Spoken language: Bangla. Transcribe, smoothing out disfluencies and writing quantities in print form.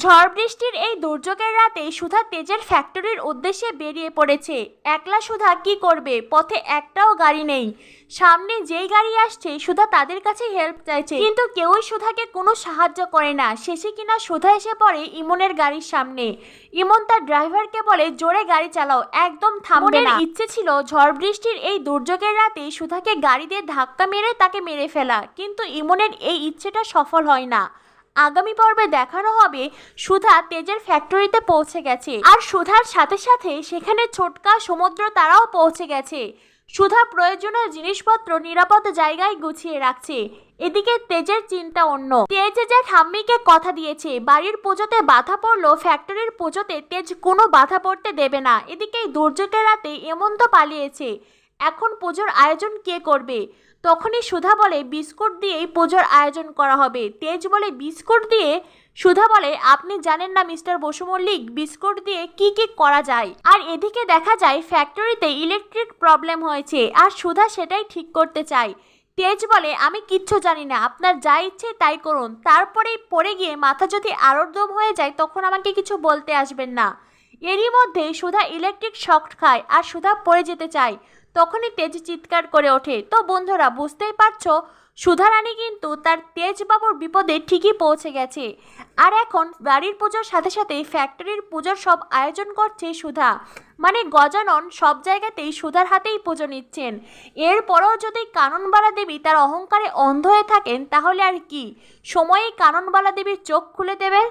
ঝড় বৃষ্টির এই দুর্যোগের রাতে সুধা তেজের ফ্যাক্টরির উদ্দেশ্যে বেরিয়ে পড়েছে। একলা সুধা কি করবে? পথে একটাও গাড়ি নেই। সামনে যেই গাড়ি আসছে সুধা তাদের কাছে হেল্প চাইছে, কিন্তু কেউই সুধাকে কোনো সাহায্য করে না। শেষে কিনা সুধা এসে পড়ে ইমনের গাড়ির সামনে। ইমন তার ড্রাইভারকে বলে, জোরে গাড়ি চালাও, একদম থামবে না। ইচ্ছে ছিল ঝড় বৃষ্টির এই দুর্যোগের রাতে সুধাকে গাড়ি দিয়ে ধাক্কা মেরে তাকে মেরে ফেলা, কিন্তু ইমনের এই ইচ্ছেটা সফল হয় না। আগামী পর্বে দেখানো হবে সুধা তেজের ফ্যাক্টরিতে পৌঁছে গেছে, আর সুধার সাথে সাথে সেখানে ছোটকা সমুদ্র তারাও পৌঁছে গেছে। সুধা প্রয়োজনীয় জিনিসপত্র নিরাপদ জায়গায় গুছিয়ে রাখছে। এদিকে তেজের চিন্তা অন্য। তেজ যে ঠাম্মিকে কথা দিয়েছে বাড়ির পুজোতে বাধা পড়লো, ফ্যাক্টরির পুজোতে তেজ কোনো বাধা পড়তে দেবে না। এদিকে দুর্যোগের রাতে এমন তো পালিয়েছে, এখন পুজোর আয়োজন কে করবে? তখনই সুধা বলে, বিস্কুট দিয়েই পুজোর আয়োজন করা হবে। তেজ বলে, বিস্কুট দিয়ে? সুধা বলে, আপনি জানেন না মিস্টার বসু মল্লিক, বিস্কুট দিয়ে কি কি করা যায়। আর এদিকে দেখা যায় ফ্যাক্টরিতে ইলেকট্রিক প্রবলেম হয়েছে, আর সুধা সেটাই ঠিক করতে চায়। তেজ বলে, আমি কিচ্ছু জানি না, আপনার যা ইচ্ছে তাই করুন। তারপরেই পড়ে গিয়ে মাথা যদি আরোদ্যম হয়ে যায় তখন আমাকে কিছু বলতে আসবেন না। এরই মধ্যে সুধা ইলেকট্রিক শক খায় আর সুধা পড়ে যেতে চায়। তখনই তেজ চিৎকার করে ওঠে। তো বন্ধুরা, বুঝতেই পারছো সুধা রানী কিন্তু তার তেজবাবুর বিপদে ঠিকই পৌঁছে গেছে। আর এখন বাড়ির পুজোর সাথে সাথে ফ্যাক্টরির পুজোর সব আয়োজন করছে সুধা। মানে গজানন সব জায়গাতেই সুধার হাতেই পুজো নিচ্ছেন। এরপরেও যদি কাননবালা দেবী তার অহংকারে অন্ধ হয়ে থাকেন তাহলে আর কি, সময়েই কাননবালা দেবীর চোখ খুলে দেবে।